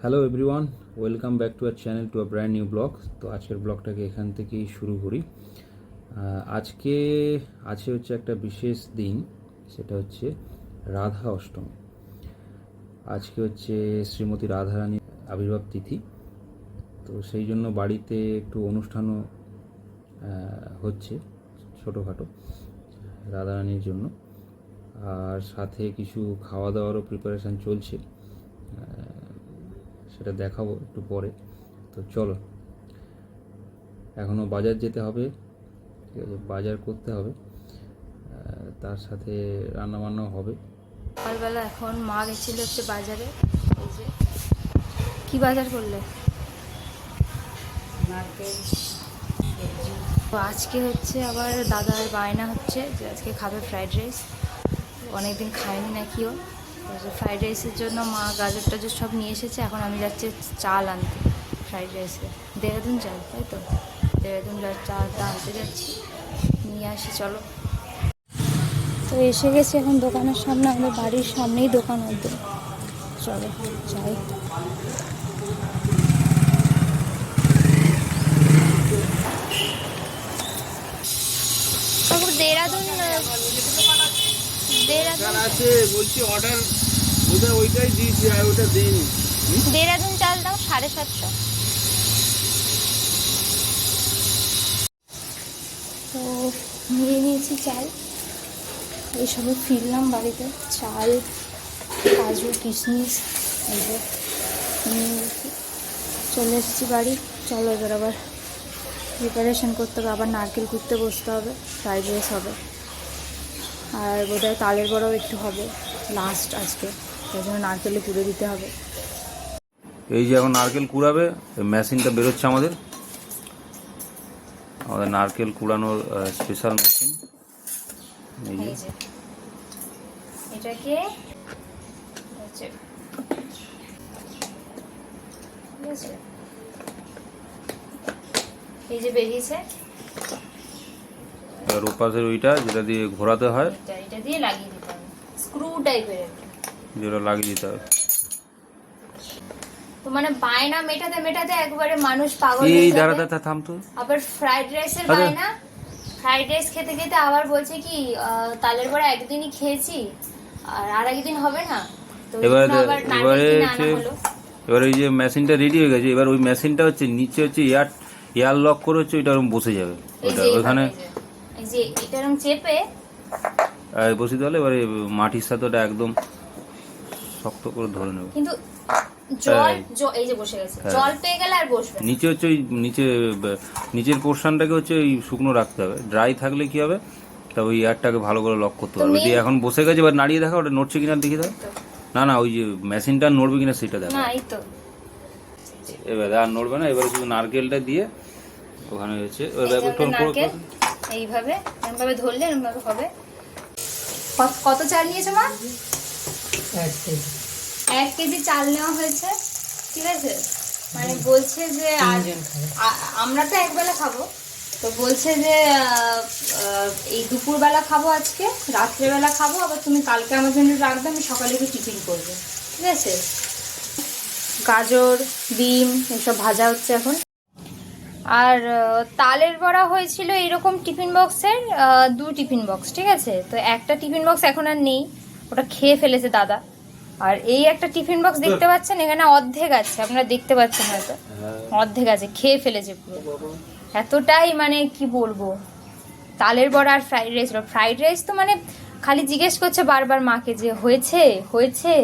Hello everyone, welcome back to our channel to a brand new blog. তো আজকের ব্লগটাকে এখান থেকেই শুরু করি। আজকে হচ্ছে একটা বিশেষ দিন, সেটা হচ্ছে রাধা অষ্টমী। আজকে হচ্ছে শ্রীমতী রাধারানীর আবির্ভাব তিথি। তো সেই জন্য বাড়িতে একটু অনুষ্ঠানও হচ্ছে ছোটোখাটো রাধারানীর জন্য, আর সাথে কিছু খাওয়া দাওয়ারও প্রিপারেশান চলছে, সেটা দেখাবো একটু পরে। তো চলো, এখনও বাজার যেতে হবে, ঠিক আছে, বাজার করতে হবে, তার সাথে রান্নাবান্নাও হবে। সকালবেলা এখন মা গেছিল হচ্ছে বাজারে। এই যে কি বাজার করলে? তো আজকে হচ্ছে আবার দাদার বায়না হচ্ছে যে আজকে খাবে ফ্রাইড রাইস। অনেকদিন খায়নি নাকিও। ফ্রাইড রাইসের জন্য মা গাজর টাজর সব নিয়ে এসেছে। এখন আমি যাচ্ছি চাল আনতে ফ্রাইড রাইসে, দেহরাদুন চাল, তাই তো দেহরাদুন চালটা আনতে যাচ্ছি, নিয়ে আসি চলো। তো এসে গেছি এখন দোকানের সামনে, আমাদের বাড়ির সামনেই দোকান ওদের। চলো যাই। দেহরাদুন দেহরাদুন চাল দাও 750। তো নিয়ে নিয়েছি চাল, এইসবে ফিরলাম বাড়িতে। চাল, কাজু, কিশমিশ এইসব নিয়ে গেছি, চলে এসেছি বাড়ি। চলো এবার আবার প্রিপারেশন করতে হবে, আবার নারকেল কুটতে বসতে হবে, ফ্রাইড রাইস হবে, আর বোধহয় তালের বড়াও একটু হবে লাস্ট আজকে, তাই জন্য নারকেলে কুড়ে দিতে হবে। এই যে এখন নারকেল কুড়াবে, মেশিনটা বেরোচ্ছে আমাদের নারকেল কুড়ানোর স্পেশাল মেশিন। এই যে এটাকে হচ্ছে, ঠিক আছে, এই যে বেরিয়েছে, আর ওপাশের ওইটা যেটা দিয়ে ঘোরাতে হয়, এটা দিয়ে লাগিয়ে দিতে হবে, স্ক্রু টাইপের যেটা লাগিয়ে দিতে হবে। তো মানে বায়না মেটাতে মেটাতে একবারে মানুষ পাগল এই হয়ে দাঁড়া যাবে। থাম তো। আবার ফ্রাইড রাইসের বায়না, ফ্রাইড রাইস খেতে খেতে আবার বলছে কি তালের বড়া একদিনই খেয়েছি আর একদিন হবে না। তো এবার ওই যে মেশিনটা রেডি হয়ে গেছে, এবার ওই মেশিনটা হচ্ছে নিচে হচ্ছে এয়ার লক করে হচ্ছে ওইটা ওরকম বসে যাবে, ওইখানে এই যে এটা এরকম চেপে বসে দিলে এবারে মাটির সাথে ওটা একদম শক্ত করে ধরে নেবে। কিন্তু জল এই যে বসে গেছে, জল পেয়ে গেলে আর বসবে না। নিচে হচ্ছে ওই নিচের পোর্শনটাকে হচ্ছে ওই শুকনো রাখতে হবে, ড্রাই থাকলে কি হবে, তা ওই এয়ারটাকে ভালো করে লক করতে পারবে। দিয়ে এখন বসে গেছে, এবার নাড়িয়ে দেখা ওটা নড়ছে কিনা দেখি দাও। না ওই যে মেশিনটা নড়বে কিনা সেটা দেখো। না এই তো এবার আর নড়বে না, এবারে শুধু নারকেলটা দিয়ে ওখানে হচ্ছে এইভাবে এরকমভাবে ধরলে এরকমভাবে হবে। কত চাল নিয়েছো মা? 1 কেজি চাল নেওয়া হয়েছে, ঠিক আছে। মানে বলছে যে আমরা তো একবেলা খাবো, তো বলছে যে এই দুপুরবেলা খাবো, আজকে রাত্রেবেলা খাবো, আবার তুমি কালকে আমার জন্য রাখবে, আমি সকালে একটু টিফিন করবো, ঠিক আছে। গাজর, ডিম এসব ভাজা হচ্ছে এখন। আর তালের বড়া হয়েছিল এরকম টিফিন বক্সের 2 টিফিন বক্স, ঠিক আছে। তো একটা টিফিন বক্স এখন আর নেই, ওটা খেয়ে ফেলেছে দাদা। আর এই একটা টিফিন বক্স দেখতে পাচ্ছেন, এখানে অর্ধেক আছে, আপনারা দেখতে পাচ্ছেন হয়তো, অর্ধেক আছে, খেয়ে ফেলেছে পুরো। এতটাই মানে কি বলবো, তালের বড়া আর ফ্রাইড রাইস তো মানে খালি জিজ্ঞেস করছে বারবার মাকে যে হয়েছে হয়েছে।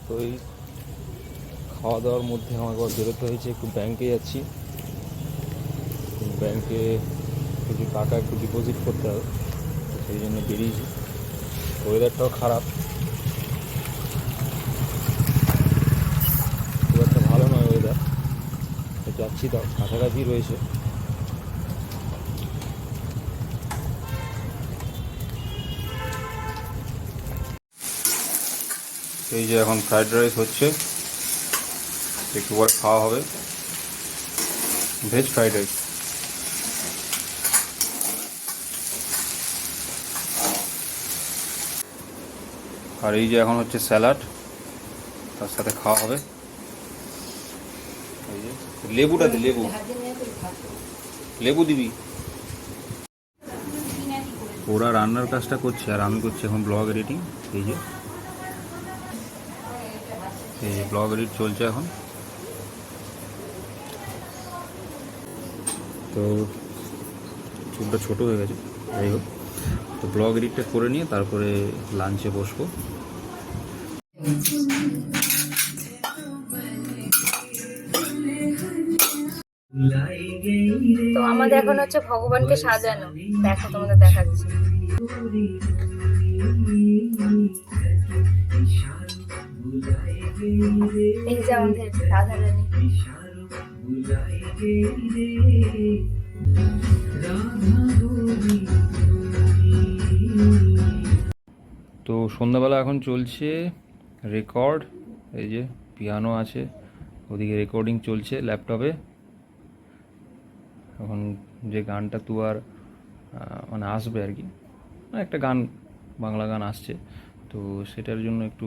তো এই খাওয়া দাওয়ার মধ্যে আমার একবার বেরোতে হয়েছে, একটু ব্যাংকে যাচ্ছি, ব্যাংকে কিছু টাকা একটু ডিপোজিট করতে হবে, সেই জন্য বেরিয়েছি। ওয়েদারটাও খারাপ, খুব একটা ভালো নয় ওয়েদার, যাচ্ছি তো কাছাকাছি রয়েছে। এই যে এখন ফ্রাইড রাইস হচ্ছে, একটু পরে খাওয়া হবে। Veg fried rice. আর এই যে এখন হচ্ছে স্যালাড, তার সাথে খাওয়া হবে। এই যে লেবুটা দি, লেবু লেবু দিবি। ওরা রান্নার কাজটা করছে আর আমি করছি এখন ব্লগ এডিটিং। এই যে ব্লগ এডিট চলছে এখন। তো চুলটা ছোটো হয়ে গেছে, যাই হোক। তো ব্লগ এডিটটা করে নিয়ে তারপরে লাঞ্চে বসবো। তো আমাদের এখন হচ্ছে ভগবানকে সাজানো, দেখো তোমাদের দেখাচ্ছি। এই যে আমাদের রাধা রানী। তো সন্ধ্যাবেলা এখন চলছে রেকর্ড। এই যে পিয়ানো আছে, ওদিকে রেকর্ডিং চলছে ল্যাপটপে। এখন যে গানটা তু আর মানে আসবে আর কি, মানে একটা গান, বাংলা গান আসছে, তো সেটার জন্য একটু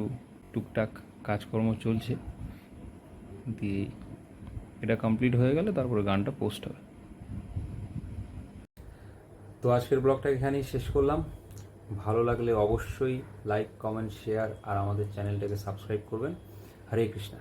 টুকটাক কাজকর্ম চলছে। দিয়ে এটা কমপ্লিট হয়ে গেলে তারপরে গানটা পোস্ট হবে। তো আজকের ব্লগটা এখানেই শেষ করলাম। ভালো লাগলে অবশ্যই লাইক, কমেন্ট, শেয়ার আর আমাদের চ্যানেলটাকে সাবস্ক্রাইব করবেন। হরে কৃষ্ণা।